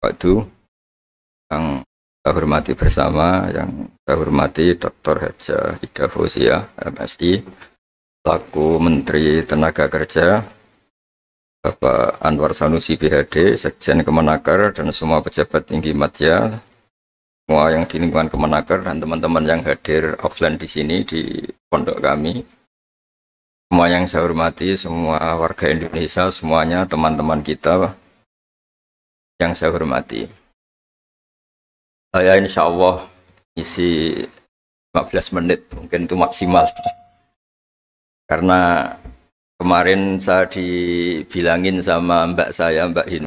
Waduh, yang saya hormati bersama, yang saya hormati Dr. Haja Ida Fauzia, MSI, selaku Menteri Tenaga Kerja, Bapak Anwar Sanusi PhD, Sekjen Kemenaker, dan semua pejabat tinggi media, semua yang di lingkungan Kemenaker, dan teman-teman yang hadir offline di sini, di pondok kami. Semua yang saya hormati, semua warga Indonesia, semuanya teman-teman kita yang saya hormati. Saya insya Allah isi 15 menit, mungkin itu maksimal. Karena kemarin saya dibilangin sama mbak saya, Mbak Hin,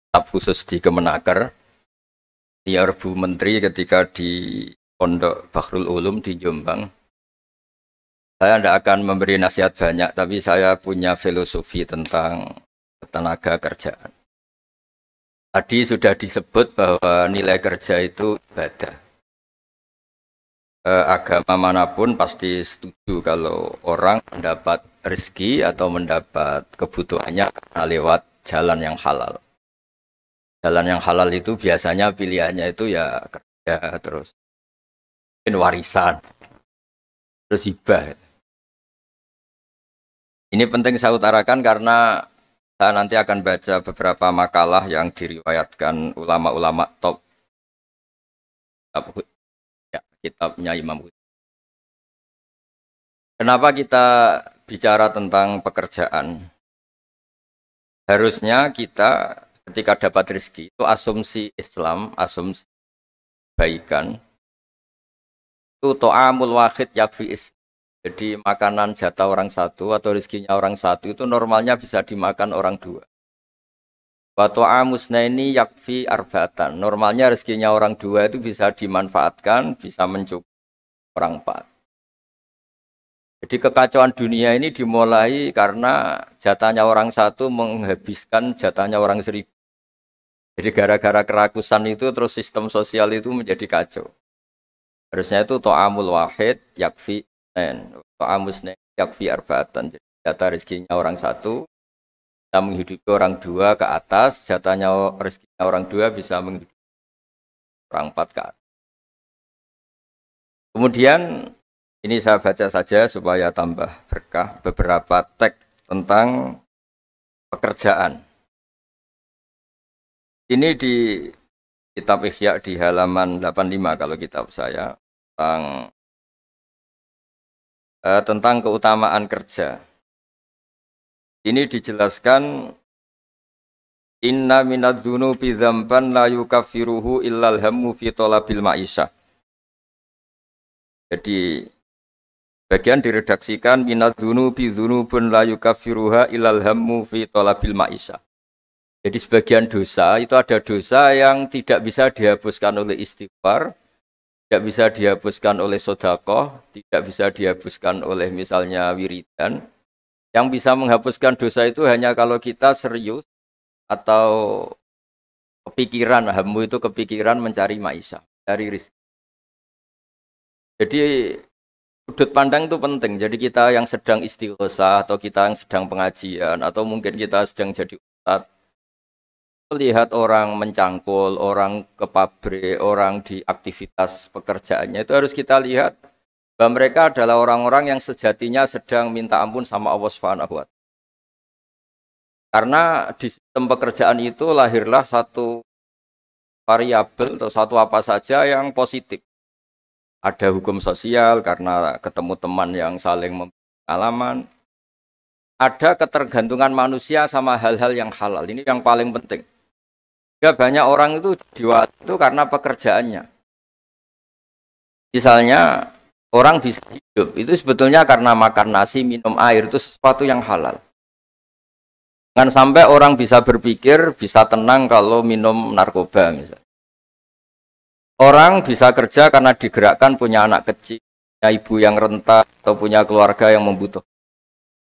staf khusus di Kemenaker, biar Bu Menteri ketika di Pondok Bakhrul Ulum di Jombang. Saya tidak akan memberi nasihat banyak, tapi saya punya filosofi tentang tenaga kerjaan. Tadi sudah disebut bahwa nilai kerja itu ibadah. Agama manapun pasti setuju kalau orang mendapat rezeki atau mendapat kebutuhannya karena lewat jalan yang halal. Jalan yang halal itu biasanya pilihannya itu ya kerja, terus mungkin warisan, terus hibah. Ini penting saya utarakan karena saya nanti akan baca beberapa makalah yang diriwayatkan ulama-ulama top kitabnya Imam Ghazali. Kenapa kita bicara tentang pekerjaan? Harusnya kita ketika dapat rezeki itu asumsi Islam, asumsi kebaikan itu to'amul wahid yakfi is. Jadi makanan jatah orang satu atau rezekinya orang satu itu normalnya bisa dimakan orang dua. Wa to'amusna ini yakfi arba'atan. Normalnya rezekinya orang dua itu bisa dimanfaatkan, bisa mencukupi orang empat. Jadi kekacauan dunia ini dimulai karena jatahnya orang satu menghabiskan jatahnya orang 1000. Jadi gara-gara kerakusan itu terus sistem sosial itu menjadi kacau. Harusnya itu to'amul wahid yakfi to'amusna yakfi arba'atan. Jadi jatah rezekinya orang satu bisa menghidupi orang dua ke atas, jatahnya rezekinya orang dua bisa menghidupi orang empat ke atas. Kemudian ini saya baca saja supaya tambah berkah beberapa teks tentang pekerjaan. Ini di kitab Ihya di halaman 85 kalau kitab saya tentang keutamaan kerja. Ini dijelaskan inna minadz-dzunubi dzamban la yukaffiruhu illal hammu fi talabil ma'isyah. Jadi bagian diredaksikan minadz-dzunubi dzunubun la yukaffiruha illal hammu fi talabil ma'isyah. Jadi sebagian dosa itu ada dosa yang tidak bisa dihapuskan oleh istighfar, tidak bisa dihapuskan oleh sedekah, tidak bisa dihapuskan oleh misalnya wiridan. Yang bisa menghapuskan dosa itu hanya kalau kita serius atau kepikiran, hammu itu kepikiran mencari maisha, mencari rezeki. Jadi sudut pandang itu penting. Jadi kita yang sedang istighosah atau kita yang sedang pengajian atau mungkin kita sedang jadi ustadz, melihat orang mencangkul, orang ke pabrik, orang di aktivitas pekerjaannya itu harus kita lihat bahwa mereka adalah orang-orang yang sejatinya sedang minta ampun sama Allah Subhanahu wa Ta'ala. Karena di sistem pekerjaan itu lahirlah satu variabel atau satu apa saja yang positif. Ada hukum sosial karena ketemu teman yang saling memberi pengalaman. Ada ketergantungan manusia sama hal-hal yang halal. Ini yang paling penting. Ya, banyak orang itu diwat itu karena pekerjaannya. Misalnya orang bisa hidup itu sebetulnya karena makan nasi, minum air itu sesuatu yang halal. Jangan sampai orang bisa berpikir, bisa tenang kalau minum narkoba misalnya. Orang bisa kerja karena digerakkan punya anak kecil, punya ibu yang renta atau punya keluarga yang membutuhkan.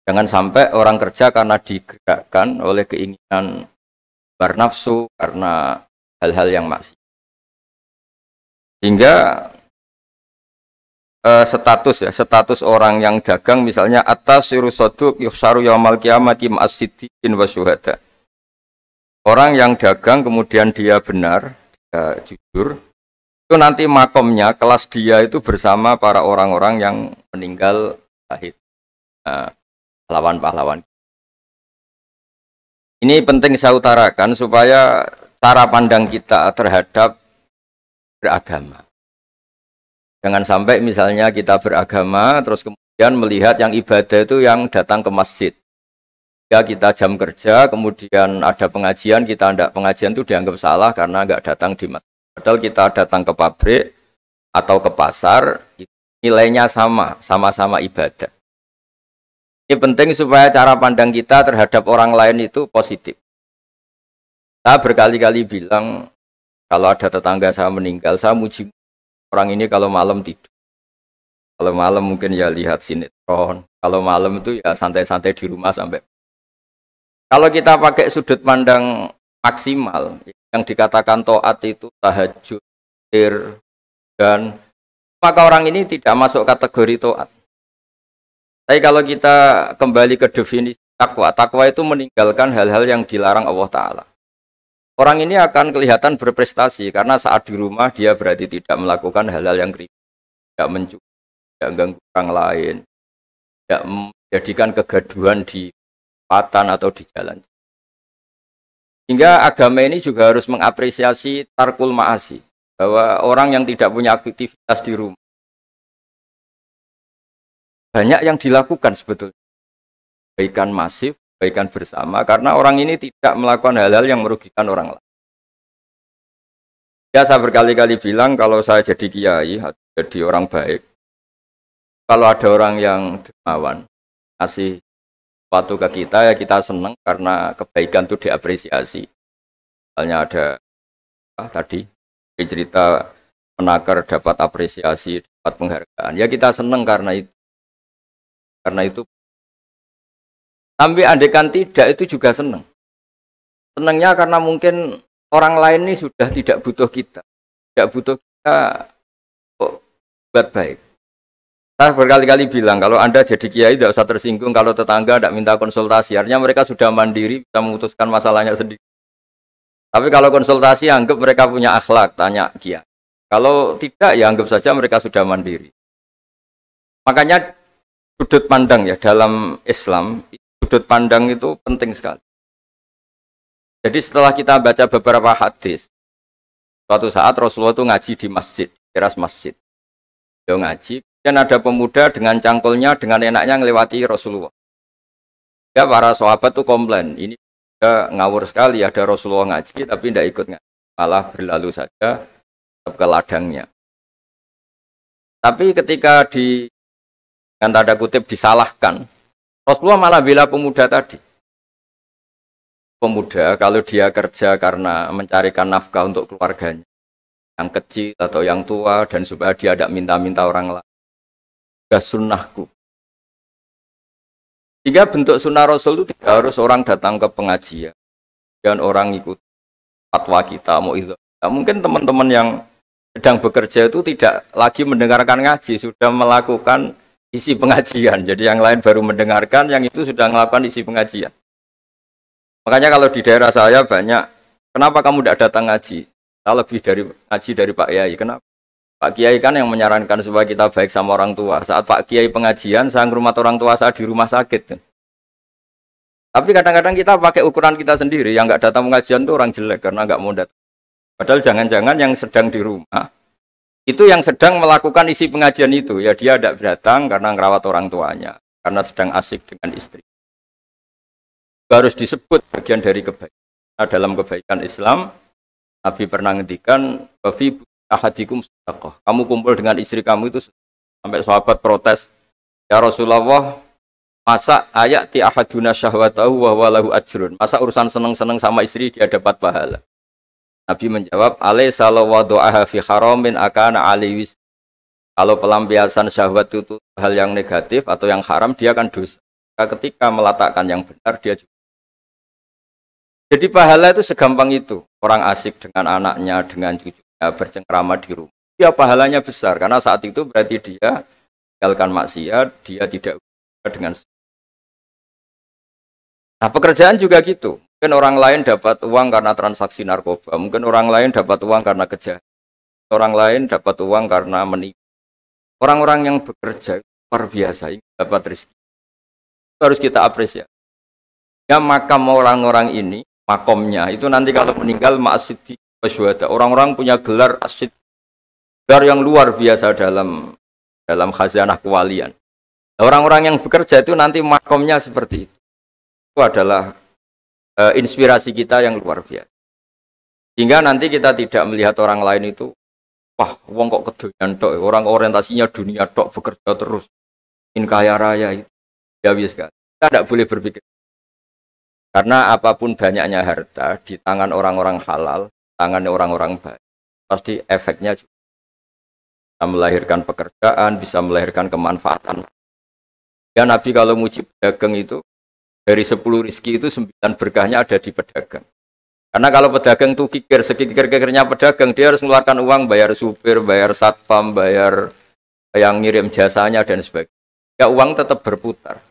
Jangan sampai orang kerja karena digerakkan oleh keinginan bernafsu karena hal-hal yang maksiat. Hingga status orang yang dagang misalnya atas siru soduk yuhsaru yaumal qiyamati ma'as siddiqin wa syuhada. Orang yang dagang kemudian dia benar, dia jujur, itu nanti makomnya kelas dia itu bersama para orang-orang yang meninggal syahid, pahlawan-pahlawan. Ini penting saya utarakan supaya cara pandang kita terhadap beragama. Jangan sampai misalnya kita beragama terus kemudian melihat yang ibadah itu yang datang ke masjid. Ya kita jam kerja, kemudian ada pengajian, kita tidak pengajian itu dianggap salah karena nggak datang di masjid. Padahal kita datang ke pabrik atau ke pasar, nilainya sama-sama ibadah. Ini penting supaya cara pandang kita terhadap orang lain itu positif. Saya berkali-kali bilang, kalau ada tetangga saya meninggal, saya muji orang ini kalau malam tidur. Kalau malam mungkin ya lihat sinetron. Kalau malam itu ya santai-santai di rumah sampai. Kalau kita pakai sudut pandang maksimal, yang dikatakan taat itu tahajud, dan maka orang ini tidak masuk kategori taat. Tapi kalau kita kembali ke definisi takwa, takwa itu meninggalkan hal-hal yang dilarang Allah Ta'ala. Orang ini akan kelihatan berprestasi karena saat di rumah dia berarti tidak melakukan hal-hal yang kriminal, tidak mencuri, tidak ganggu orang lain, tidak menjadikan kegaduhan di patan atau di jalan. Hingga agama ini juga harus mengapresiasi tarkul ma'asi, bahwa orang yang tidak punya aktivitas di rumah banyak yang dilakukan sebetulnya. Kebaikan masif, kebaikan bersama, karena orang ini tidak melakukan hal-hal yang merugikan orang lain. Ya, saya berkali-kali bilang kalau saya jadi kiai, jadi orang baik, kalau ada orang yang dermawan, ngasih sesuatu ke kita, ya kita senang karena kebaikan itu diapresiasi. Misalnya ada tadi cerita menakar dapat apresiasi, dapat penghargaan, ya kita senang karena itu. Karena itu, sampai andekan tidak itu juga senang. Senangnya karena mungkin orang lain ini sudah tidak butuh kita, tidak butuh kita buat baik. Saya berkali-kali bilang kalau Anda jadi kiai tidak usah tersinggung kalau tetangga tidak minta konsultasi, artinya mereka sudah mandiri bisa memutuskan masalahnya sendiri. Tapi kalau konsultasi anggap mereka punya akhlak, tanya kiai. Kalau tidak ya anggap saja mereka sudah mandiri. Makanya sudut pandang ya dalam Islam, sudut pandang itu penting sekali. Jadi setelah kita baca beberapa hadis, suatu saat Rasulullah itu ngaji di masjid, teras masjid. Dia ngaji, dan ada pemuda dengan cangkulnya, dengan enaknya ngelewati Rasulullah. Ya para sahabat itu komplain, ini ngawur sekali, ada Rasulullah ngaji tapi tidak ikut ngaji, malah berlalu saja ke ladangnya. Tapi ketika dengan tanda kutip disalahkan, Rasulullah malah bela pemuda tadi. Pemuda kalau dia kerja karena mencarikan nafkah untuk keluarganya, yang kecil atau yang tua, dan supaya dia tidak minta-minta orang lain, sudah sunnahku. Sehingga bentuk sunnah Rasul itu tidak harus orang datang ke pengajian dan orang ikut fatwa kita mau itu. Nah, mungkin teman-teman yang sedang bekerja itu tidak lagi mendengarkan ngaji, sudah melakukan isi pengajian. Jadi yang lain baru mendengarkan, yang itu sudah melakukan isi pengajian. Makanya kalau di daerah saya banyak, kenapa kamu tidak datang ngaji? Saya lebih dari ngaji dari Pak Kiai. Kenapa? Pak Kiai kan yang menyarankan supaya kita baik sama orang tua. Saat Pak Kiai pengajian, saya ngurmat orang tua saya di rumah sakit. Tapi kadang-kadang kita pakai ukuran kita sendiri. Yang nggak datang pengajian itu orang jelek karena nggak mau datang. Padahal jangan-jangan yang sedang di rumah itu yang sedang melakukan isi pengajian itu, ya dia tidak datang karena ngerawat orang tuanya, karena sedang asik dengan istri. Harus disebut bagian dari kebaikan. Nah, dalam kebaikan Islam, Nabi pernah ngendikan, "Wafi ahadikum sedekah." Kamu kumpul dengan istri kamu itu, sampai sahabat protes, "Ya Rasulullah, masa ayati ahaduna syahwatahu wa huwa lahu ajrun?" Masa urusan seneng-seneng sama istri dia dapat pahala? Nabi menjawab, "Alaysa law wada'aha fi haramin akana aliwis." Kalau pelampiasan syahwat itu hal yang negatif atau yang haram, dia akan dosa. Ketika meletakkan yang benar, dia juga. Jadi pahala itu segampang itu. Orang asik dengan anaknya, dengan cucunya, bercengkrama di rumah. Ya pahalanya besar, karena saat itu berarti dia tinggalkan maksiat, dia tidak dengan. Nah pekerjaan juga gitu. Mungkin orang lain dapat uang karena transaksi narkoba, mungkin orang lain dapat uang karena kejahatan, orang lain dapat uang karena menipu. Orang-orang yang bekerja luar biasa, ini dapat rezeki. Itu harus kita apresiasi. Ya makam orang-orang ini, makomnya itu nanti kalau meninggal ma'asiddi wasyuhada. Orang-orang punya gelar asid, gelar yang luar biasa dalam khazanah kewalian. Orang-orang yang bekerja itu nanti makomnya seperti itu. Itu adalah inspirasi kita yang luar biasa. Hingga nanti kita tidak melihat orang lain itu, wah, wong kok kedoyan tok, orang orientasinya dunia tok, bekerja terus, ingin kaya raya itu. Ya wis kan. Kita tidak boleh berpikir. Karena apapun banyaknya harta di tangan orang-orang halal, tangan orang-orang baik, pasti efeknya juga bisa melahirkan pekerjaan, bisa melahirkan kemanfaatan. Ya Nabi kalau muji pedagang itu, dari 10 rizki itu 9 berkahnya ada di pedagang. Karena kalau pedagang itu kikir, sekikir-kikirnya pedagang, dia harus mengeluarkan uang, bayar supir, bayar satpam, bayar yang ngirim jasanya, dan sebagainya. Ya uang tetap berputar.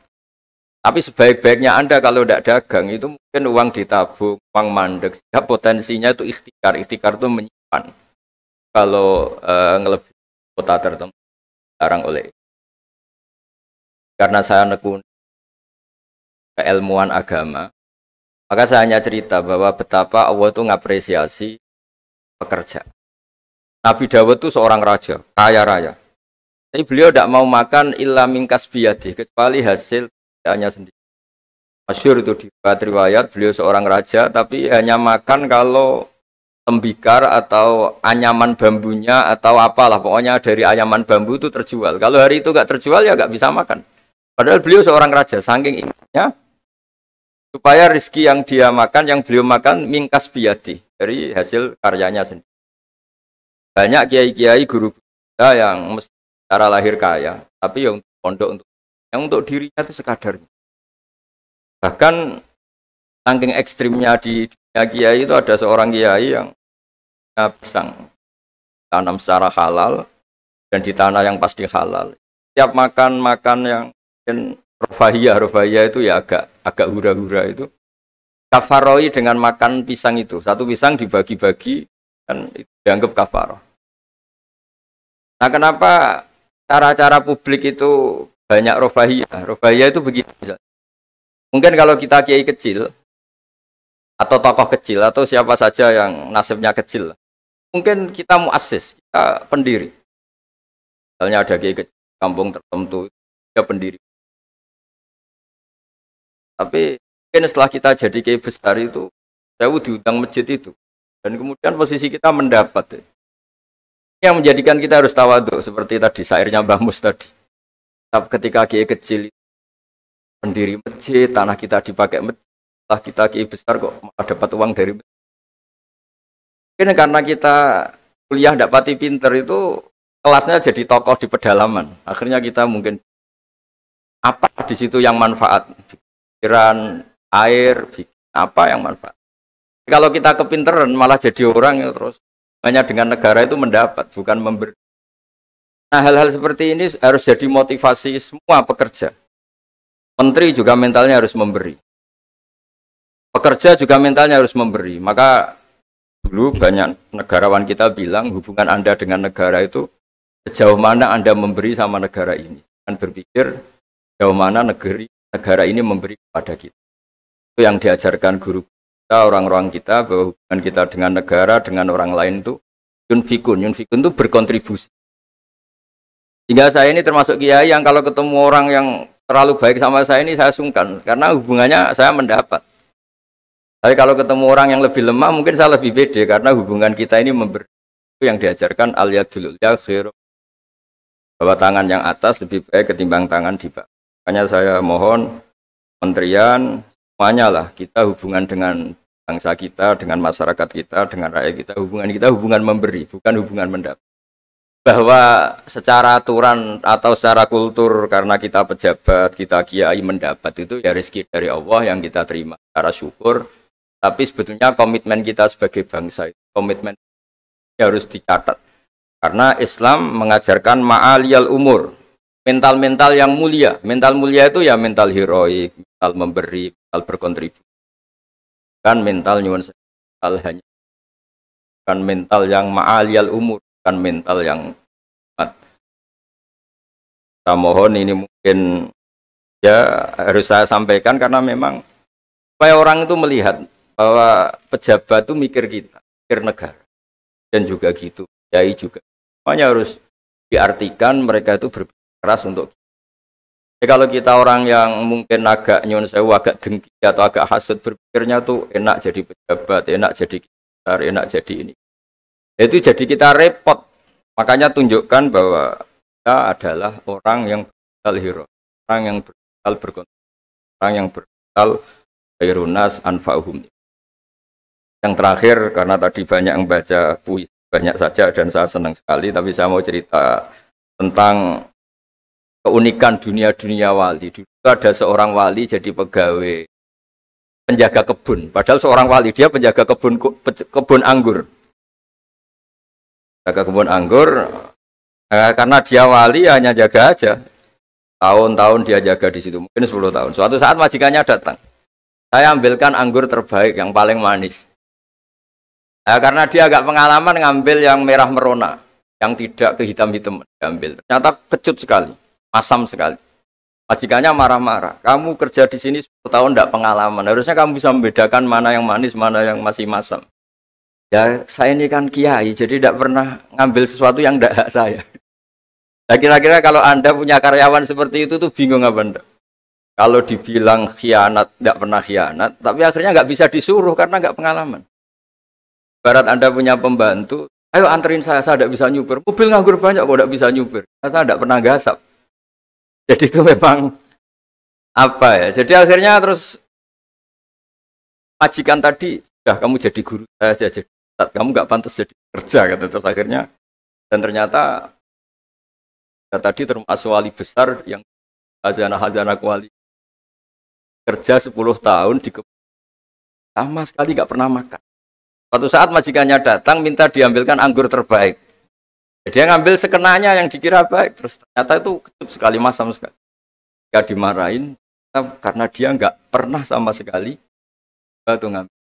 Tapi sebaik-baiknya Anda kalau tidak dagang, itu mungkin uang ditabung, uang mandek. Ya potensinya itu ikhtikar. Ikhtikar itu menyimpan. Kalau ngelebihi kota tertentu, larang oleh. Karena saya nekuni keilmuan agama, maka saya hanya cerita bahwa betapa Allah itu ngapresiasi pekerja. Nabi Dawud itu seorang raja, kaya raya. Tapi beliau tidak mau makan illa mingkas biyadi, kecuali hasil kerjanya sendiri. Masyhur itu di riwayat, beliau seorang raja, tapi hanya makan kalau tembikar atau anyaman bambunya atau apalah, pokoknya dari anyaman bambu itu terjual. Kalau hari itu nggak terjual ya nggak bisa makan. Padahal beliau seorang raja, saking ingatnya, supaya rezeki yang dia makan, yang beliau makan mingkas biyadi, dari hasil karyanya sendiri. Banyak kiai-kiai guru kita yang mesti secara lahir kaya, tapi yang pondok yang untuk dirinya itu sekadarnya. Bahkan saking ekstrimnya di dunia kiai itu ada seorang kiai yang pisang tanam secara halal dan di tanah yang pasti halal. Setiap makan yang rofahiyah itu ya agak hura-hura itu. Kafaroi dengan makan pisang itu. Satu pisang dibagi-bagi dan itu dianggap kafaroh. Nah kenapa cara-cara publik itu banyak rofahiyah? Rofahiyah itu begini misalnya. Mungkin kalau kita kiai kecil atau tokoh kecil atau siapa saja yang nasibnya kecil, mungkin kita muassis, kita pendiri. Misalnya ada kiai kecil kampung tertentu, dia pendiri. Tapi mungkin setelah kita jadi kiai besar itu, saya diundang masjid itu, dan kemudian posisi kita mendapat. Yang menjadikan kita harus tawaduk seperti tadi syairnya Mbah Mus tadi. Tapi ketika kiai kecil pendiri masjid, tanah kita dipakai masjid, setelah kita kiai besar kok malah dapat uang dari masjid. Mungkin karena kita kuliah tidak pati pinter itu kelasnya jadi tokoh di pedalaman. Akhirnya kita mungkin apa di situ yang manfaat, pikiran, air, apa yang manfaat. Kalau kita kepinteran malah jadi orang yang terus hanya dengan negara itu mendapat, bukan memberi. Nah hal-hal seperti ini harus jadi motivasi semua pekerja. Menteri juga mentalnya harus memberi. Pekerja juga mentalnya harus memberi. Maka dulu banyak negarawan kita bilang hubungan Anda dengan negara itu sejauh mana Anda memberi sama negara ini. Dan berpikir sejauh mana negara ini memberi kepada kita. Itu yang diajarkan guru kita, orang-orang kita, bahwa hubungan kita dengan negara, dengan orang lain itu yunfikun itu berkontribusi. Hingga saya ini termasuk kiai yang kalau ketemu orang yang terlalu baik sama saya ini saya sungkan karena hubungannya saya mendapat. Tapi kalau ketemu orang yang lebih lemah mungkin saya lebih pede karena hubungan kita ini memberi. Itu yang diajarkan al-yadul ulya khairu, bahwa tangan yang atas lebih baik ketimbang tangan di bawah. Makanya saya mohon kementerian semuanya lah kita hubungan dengan bangsa kita, dengan masyarakat kita, dengan rakyat kita hubungan memberi, bukan hubungan mendapat. Bahwa secara aturan atau secara kultur karena kita pejabat, kita kiai mendapat itu ya rezeki dari Allah yang kita terima secara syukur. Tapi sebetulnya komitmen kita sebagai bangsa, komitmen harus dicatat. Karena Islam mengajarkan ma'aliyal umur, mental-mental yang mulia. Mental mulia itu ya mental heroik, mental memberi, mental berkontribusi. Kan mental nyuwun mental hanya kan mental yang ma'aliyal umur, kan mental yang saya mohon ini mungkin ya harus saya sampaikan karena memang supaya orang itu melihat bahwa pejabat itu mikir kita, mikir negara dan juga gitu, kiai juga. Semuanya harus diartikan mereka itu berpikir keras untuk kalau kita orang yang mungkin agak nyun sewu, agak dengki atau agak hasut berpikirnya tuh enak jadi pejabat, enak jadi kiai, enak jadi ini. Itu jadi kita repot. Makanya tunjukkan bahwa kita adalah orang yang berakal hero, orang yang berakal berkontak, orang yang berakal khairunas anfa'uhum. Yang terakhir karena tadi banyak yang baca puisi banyak saja dan saya senang sekali, tapi saya mau cerita tentang keunikan dunia wali. Dulu ada seorang wali jadi pegawai penjaga kebun, padahal seorang wali dia penjaga kebun anggur. Jaga kebun anggur karena dia wali hanya jaga aja. Tahun-tahun dia jaga di situ, mungkin 10 tahun. Suatu saat majikannya datang. Saya ambilkan anggur terbaik yang paling manis. Karena dia agak pengalaman ngambil yang merah merona, yang tidak kehitam-hitam diambil. Ternyata kecut sekali, masam sekali. Majikannya marah-marah. Kamu kerja di sini 10 tahun tidak pengalaman. Harusnya kamu bisa membedakan mana yang manis, mana yang masih masam. Ya saya ini kan kiai, jadi tidak pernah ngambil sesuatu yang tidak hak saya. Nah, kira-kira kalau Anda punya karyawan seperti itu tuh bingung apa Anda? Kalau dibilang khianat, tidak pernah khianat, tapi akhirnya nggak bisa disuruh karena nggak pengalaman. Barat Anda punya pembantu, ayo anterin saya tidak bisa nyupir. Mobil nganggur banyak kok tidak bisa nyupir. Saya tidak pernah gasap. Jadi itu memang apa ya? Jadi akhirnya terus majikan tadi, sudah kamu jadi guru saya aja, kamu nggak pantas jadi kerja kata. Terus akhirnya dan ternyata tadi termasuk wali besar yang hazanah wali kerja 10 tahun di sama sekali nggak pernah makan. Suatu saat majikannya datang minta diambilkan anggur terbaik. Dia ngambil sekenanya yang dikira baik, terus ternyata itu kecut sekali, masam sekali. Gak dimarahin karena dia nggak pernah sama sekali itu ngambil.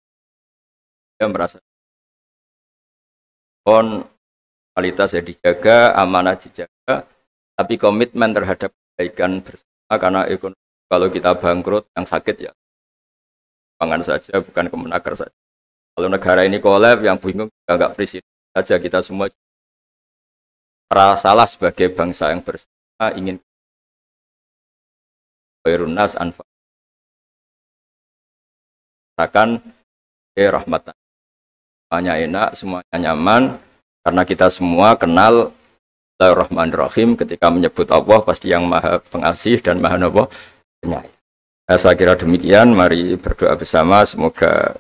Dia merasa kualitas ya dijaga, amanah dijaga, tapi komitmen terhadap kebaikan bersama karena ekonomi. Kalau kita bangkrut, yang sakit ya pangan saja, bukan kemenaker saja. Kalau negara ini kolab, yang bingung juga nggak presiden saja, kita semua salah sebagai bangsa yang bersama ingin khairunas anfa akan rahmatan. Semuanya enak, semuanya nyaman karena kita semua kenal Bismillahirrahmanirrahim. Ketika menyebut Allah pasti yang maha pengasih dan maha penyayang. Saya kira demikian, mari berdoa bersama semoga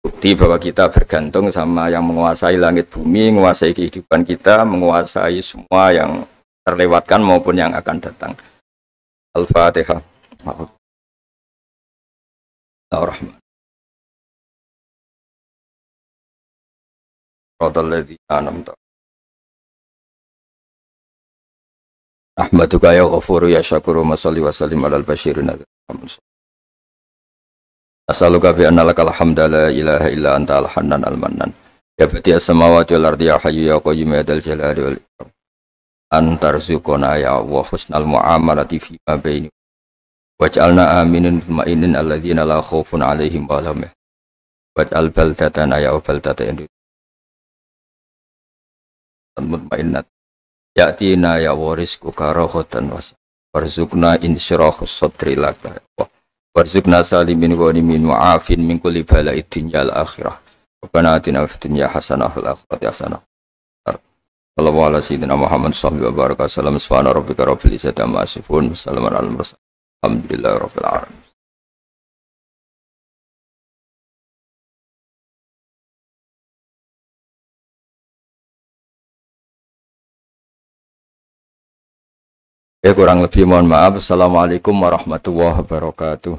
bukti bahwa kita bergantung sama yang menguasai langit bumi, menguasai kehidupan kita, menguasai semua yang terlewatkan maupun yang akan datang. Al-Fatihah. Ar-Rahman. Radalladzi anamta. Ahmaduka ya ghafuru ya syakuru masalli wa sallim alal basyirin asaluka bi anna lakal hamda la ilaha illa anta al-hannan al-mannan ya badi'as samawati wal ardi ya hayyu ya qayyum ya dzal jalali wal ikram antarzuqana ya wa husnal muamalati fi ma baini waj'alna aminin mutmainin alladzina la khaufun 'alaihim wa lahum waj'al baldatana ya baldatan mutmainnat ya'tina ya warisku karahotan warzuqna insyirahus sadri laka warzuqna salimin ghanimin mu'afin min kulli bala'id dunya al akhirah rabbana atina fid dunya hasanah wal akhirati hasanah sallallahu ala sayyidina Muhammad sallallahu wa baraka sallam subhana rabbika rabbil izzati amma yasifun salamun alal mursalin alhamdulillahi rabbil alamin. Kurang lebih mohon maaf. Assalamualaikum warahmatullahi wabarakatuh.